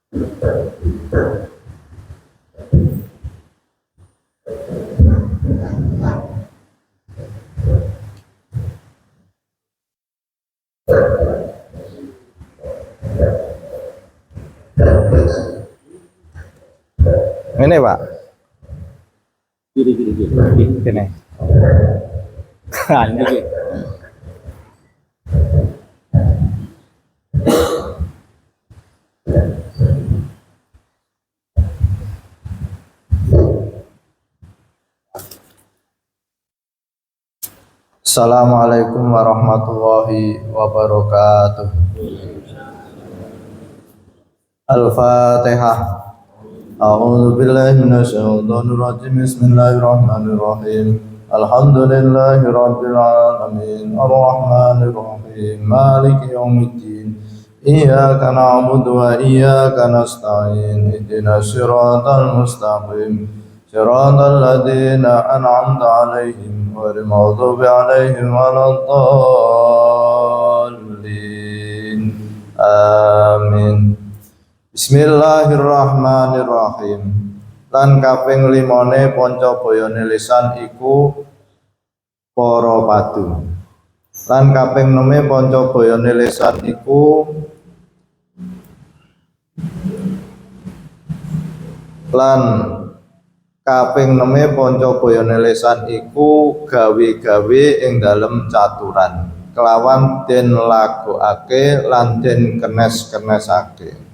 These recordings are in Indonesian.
Ini Pak. Gini. Gini. Assalamualaikum warahmatullahi wabarakatuh. Al-Fatihah. A'udzu billahi minasyaitonir rajim. Bismillahirrahmanirrahim. Alhamdulillahirabbil alamin. Arrahmanir rahim. Maliki yaumiddin. Iyyaka na'budu wa iyyaka nasta'in. Ihdinas siratal mustaqim. Siratal ladzina an'amta 'alaihim ghairil maghdubi 'alaihim waladdallin. Amin. Bismillahirrahmanirrahim. Lan kaping 5 panca bayane lisan iku para padu. Lan kaping 6 panca bayane lisan iku kaping 6 panca bayane lisan iku gawe-gawe ing dalem caturan kelawan den lagokake lan den kenes-kenesake.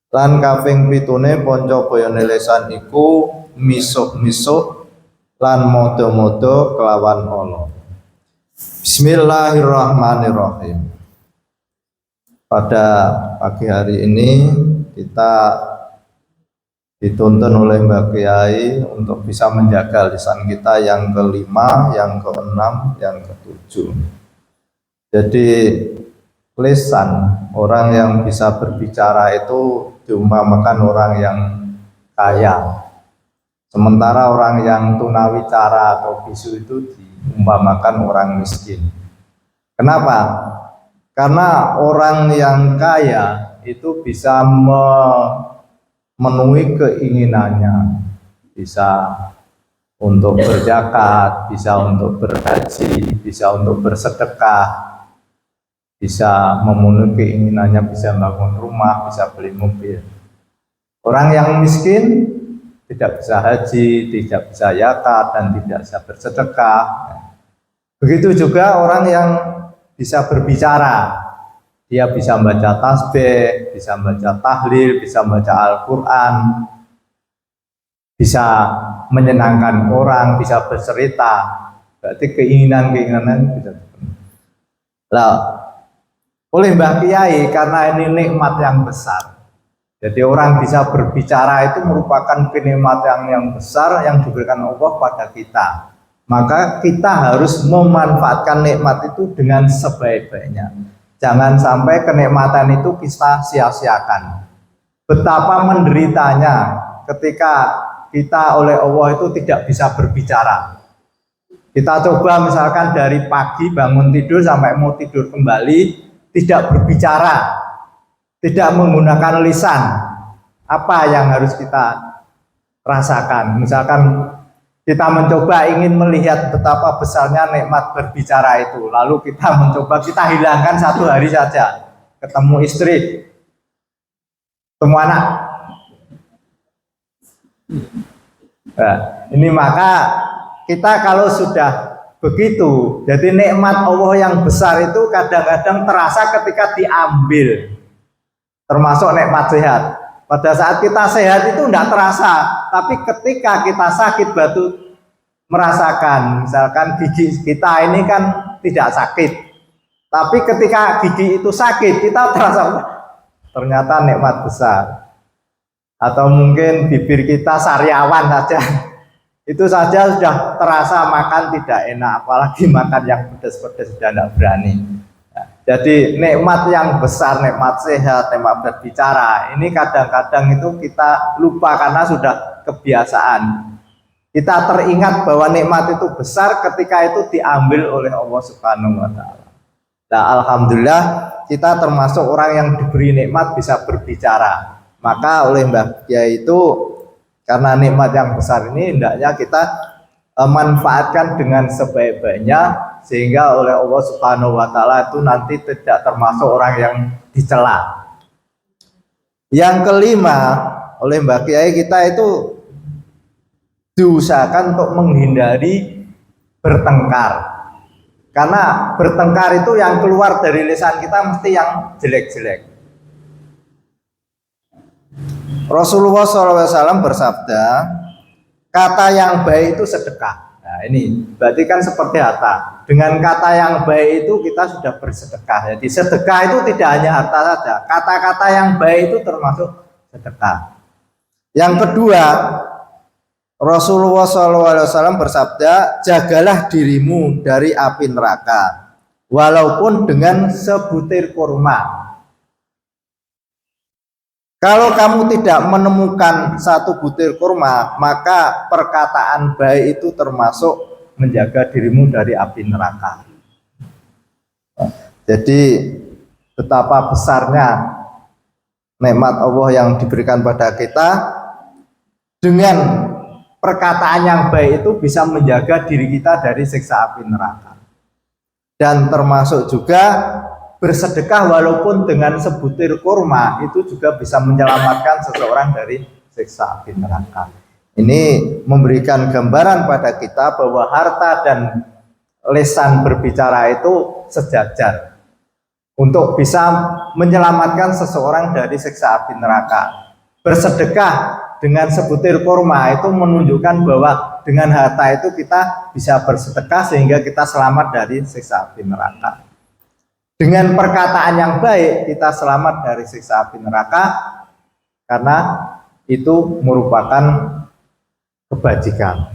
Lan kaping 7 panca bayane lisan iku misuk-misuk lan modo-modo kelawan ala. Bismillahirrahmanirrahim. Pada pagi hari ini kita dituntun oleh Mbak Kiai untuk bisa menjaga lisan kita yang kelima, yang keenam, yang ketujuh. Jadi lisan orang yang bisa berbicara itu diumpamakan orang yang kaya, sementara orang yang tunawicara atau bisu itu diumpamakan orang miskin. Kenapa? Karena orang yang kaya itu bisa memenuhi keinginannya, bisa untuk berzakat, bisa untuk berhaji, bisa untuk bersedekah, bisa memenuhi keinginannya, bisa bangun rumah, bisa beli mobil. Orang yang miskin tidak bisa haji, tidak bisa zakat, dan tidak bisa bersedekah. Begitu juga orang yang bisa berbicara. Dia bisa membaca tasbih, bisa membaca tahlil, bisa membaca Al-Quran, bisa menyenangkan orang, bisa bercerita. Berarti keinginan-keinginan bisa terpenuhi. Nah, oleh Mbah Kiai, karena ini nikmat yang besar. Jadi orang bisa berbicara itu merupakan kenikmatan yang besar yang diberikan Allah pada kita. Maka kita harus memanfaatkan nikmat itu dengan sebaik-baiknya. Jangan sampai kenikmatan itu kita sia-siakan. Betapa menderitanya ketika kita oleh Allah itu tidak bisa berbicara. Kita coba misalkan dari pagi bangun tidur sampai mau tidur kembali, tidak berbicara, tidak menggunakan lisan. Apa yang harus kita rasakan? Misalkan kita mencoba ingin melihat betapa besarnya nikmat berbicara itu, lalu kita mencoba, kita hilangkan 1 hari saja, ketemu istri, ketemu anak. Nah, ini maka kita kalau sudah begitu, jadi nikmat Allah yang besar itu kadang-kadang terasa ketika diambil, termasuk nikmat sehat. Pada saat kita sehat itu tidak terasa, tapi ketika kita sakit baru merasakan. Misalkan gigi kita ini kan tidak sakit, tapi ketika gigi itu sakit kita terasa ternyata nikmat besar. Atau mungkin bibir kita sariawan saja, itu saja sudah terasa makan tidak enak, apalagi makan yang pedas-pedas sudah tidak berani. Jadi nikmat yang besar, nikmat sehat, nikmat berbicara, ini kadang-kadang itu kita lupa karena sudah kebiasaan. Kita teringat bahwa nikmat itu besar ketika itu diambil oleh Allah Subhanahu wa Ta'ala. Nah, alhamdulillah kita termasuk orang yang diberi nikmat bisa berbicara. Maka oleh Mbah Kiai itu karena nikmat yang besar ini hendaknya kita manfaatkan dengan sebaik-baiknya sehingga oleh Allah Subhanahu wa taala itu nanti tidak termasuk orang yang dicela. Yang kelima, oleh Mbah Kiai kita itu diusahakan untuk menghindari bertengkar. Karena bertengkar itu yang keluar dari lisan kita mesti yang jelek-jelek. Rasulullah SAW bersabda, kata yang baik itu sedekah. Nah ini berarti kan seperti harta. Dengan kata yang baik itu kita sudah bersedekah. Jadi sedekah itu tidak hanya harta saja. Kata-kata yang baik itu termasuk sedekah. Yang kedua, Rasulullah SAW bersabda, jagalah dirimu dari api neraka, walaupun dengan sebutir kurma. Kalau kamu tidak menemukan satu butir kurma, maka perkataan baik itu termasuk menjaga dirimu dari api neraka. Jadi betapa besarnya nikmat Allah yang diberikan pada kita, dengan perkataan yang baik itu bisa menjaga diri kita dari siksa api neraka. Dan termasuk juga bersedekah walaupun dengan sebutir kurma itu juga bisa menyelamatkan seseorang dari siksa api neraka. Ini memberikan gambaran pada kita bahwa harta dan lisan berbicara itu sejajar untuk bisa menyelamatkan seseorang dari siksa api neraka. Bersedekah dengan sebutir kurma itu menunjukkan bahwa dengan harta itu kita bisa bersedekah sehingga kita selamat dari siksa api neraka. Dengan perkataan yang baik kita selamat dari siksa api neraka karena itu merupakan kebajikan.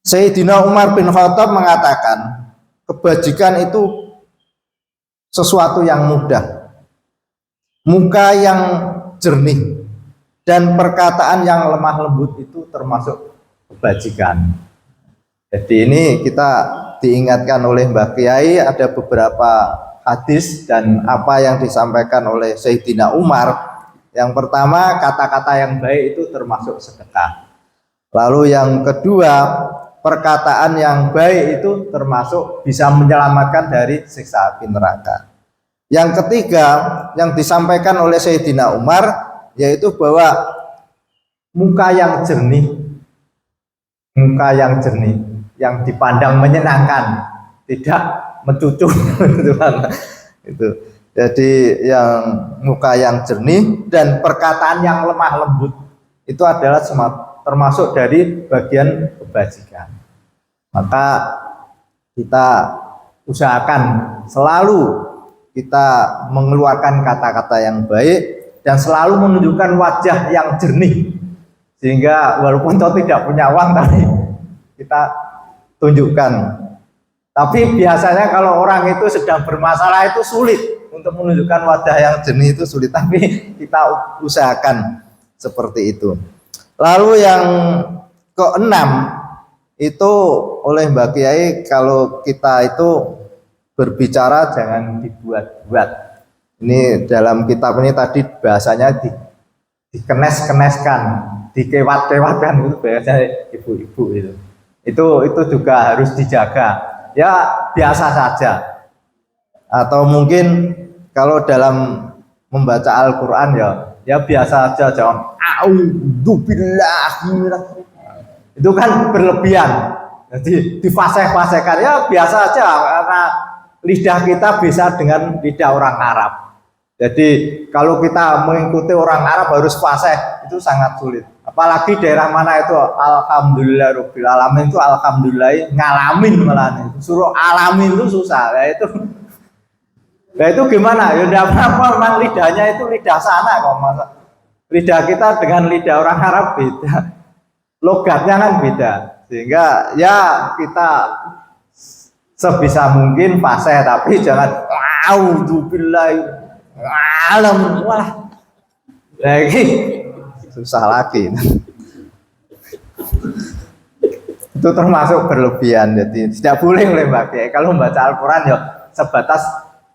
Sayyidina Umar bin Khattab mengatakan, kebajikan itu sesuatu yang mudah, muka yang jernih, dan perkataan yang lemah lembut itu termasuk kebajikan. Jadi ini kita diingatkan oleh Mbah Kiai, ada beberapa hadis dan apa yang disampaikan oleh Sayyidina Umar. Yang pertama, kata-kata yang baik itu termasuk sedekah. Lalu yang kedua, perkataan yang baik itu termasuk bisa menyelamatkan dari siksa api neraka. Yang ketiga, yang disampaikan oleh Sayyidina Umar, yaitu bahwa muka yang jernih, yang dipandang menyenangkan, tidak mencucuk itu. Jadi yang muka yang jernih dan perkataan yang lemah lembut itu adalah termasuk dari bagian kebajikan. Maka kita usahakan selalu kita mengeluarkan kata-kata yang baik dan selalu menunjukkan wajah yang jernih, sehingga walaupun kita tidak punya uang tapi kita tunjukkan. Tapi biasanya kalau orang itu sedang bermasalah itu sulit untuk menunjukkan wajah yang jernih, itu sulit, tapi kita usahakan seperti itu. Lalu yang keenam itu oleh Mbah Kiai, kalau kita itu berbicara jangan dibuat-buat. Ini dalam kitab ini tadi bahasanya dikenes-keneskan, dikewat-kewatkan, itu biasanya ibu-ibu itu. Itu juga harus dijaga. Ya biasa saja. Atau mungkin kalau dalam membaca Al-Qur'an ya biasa saja, jangan a'udzubillah. Itu kan berlebihan. Jadi difasih-fasihkan, ya biasa aja karena lidah kita bisa dengan lidah orang Arab. Jadi kalau kita mengikuti orang Arab harus fasih, itu sangat sulit. Apalagi daerah mana itu alhamdulillah rabbil alamin, itu alhamdulillah ngalamin malah. Suruh alamin itu susah. Nah itu gimana? Ya enggak apa-apa, memang lidahnya itu lidah sana kok, masa lidah kita dengan lidah orang Arab beda. Logatnya kan beda. Sehingga ya kita sebisa mungkin fasih, tapi jangan a'udzubillahi alam, wah lagi susah lagi. Itu termasuk berlebihan, jadi tidak boleh oleh Mbak Kiai. Kalau membaca Al-Quran ya sebatas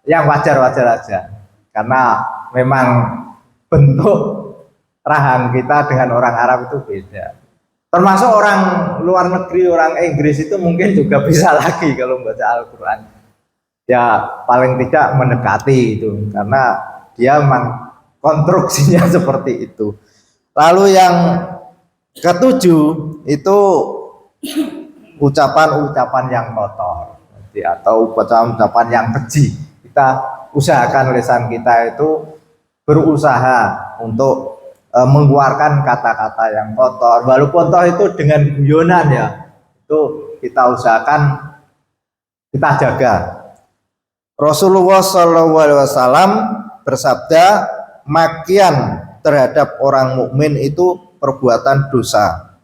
yang wajar-wajar aja, karena memang bentuk rahang kita dengan orang Arab itu beda. Termasuk orang luar negeri, orang Inggris itu mungkin juga bisa lagi kalau membaca Al-Quran. Ya paling tidak mendekati itu, karena dia memang konstruksinya seperti itu. Lalu yang ketujuh itu ucapan-ucapan yang kotor, atau ucapan-ucapan yang keji. Kita usahakan lisan kita itu berusaha untuk mengeluarkan kata-kata yang kotor, walaupun toh itu dengan guyonan ya, itu kita usahakan kita jaga. Rasulullah SAW bersabda, makian terhadap orang mukmin itu perbuatan dosa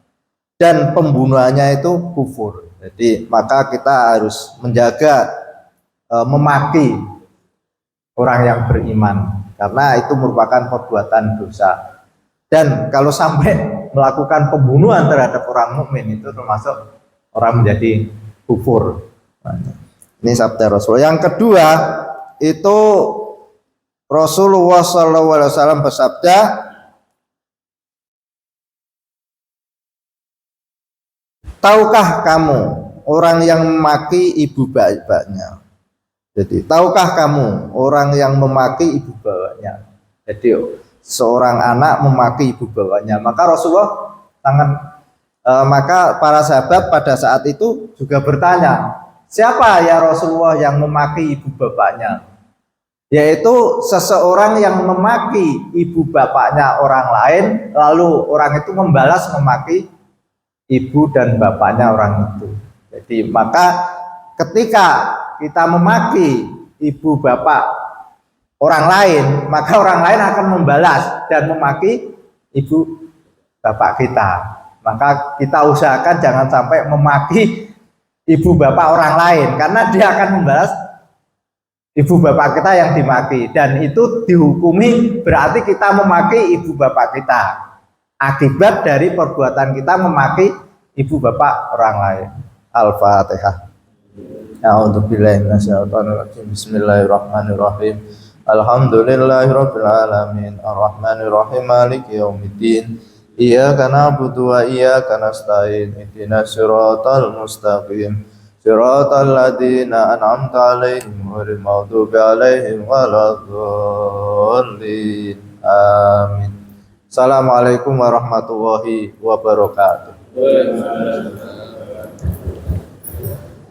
dan pembunuhannya itu kufur. Jadi maka kita harus menjaga memaki orang yang beriman, karena itu merupakan perbuatan dosa. Dan kalau sampai melakukan pembunuhan terhadap orang mukmin itu termasuk orang menjadi kufur. Ini sabda Rasul. Yang kedua itu Rasulullah SAW bersabda, tahukah kamu orang yang memaki ibu bapaknya? Jadi tahukah kamu orang yang memaki ibu bapaknya? Jadi seorang anak memaki ibu bapaknya, maka Rasulullah maka para sahabat pada saat itu juga bertanya, siapa ya Rasulullah yang memaki ibu bapaknya? Yaitu seseorang yang memaki ibu bapaknya orang lain, lalu orang itu membalas memaki ibu dan bapaknya orang itu. Jadi maka ketika kita memaki ibu bapak orang lain, maka orang lain akan membalas dan memaki ibu bapak kita. Maka kita usahakan jangan sampai memaki ibu bapak orang lain, karena dia akan membalas ibu bapak kita yang dimaki, dan itu dihukumi berarti kita memaki ibu bapak kita akibat dari perbuatan kita memaki ibu bapak orang lain. Al-Fatihah. A'udzubillahi minasyaitonir rajim. Bismillahirrahmanirrahim. Alhamdulillahirabbil alamin, arrahmanirrahim, maliki yaumiddin. Iyyaka na'budu wa iyyaka nasta'in. Ihdinas siratal mustaqim. Siratal ladzina an'amta 'alaihim ghairil maghdubi 'alaihim waladdallin. Amin. Assalamualaikum warahmatullahi wabarakatuh.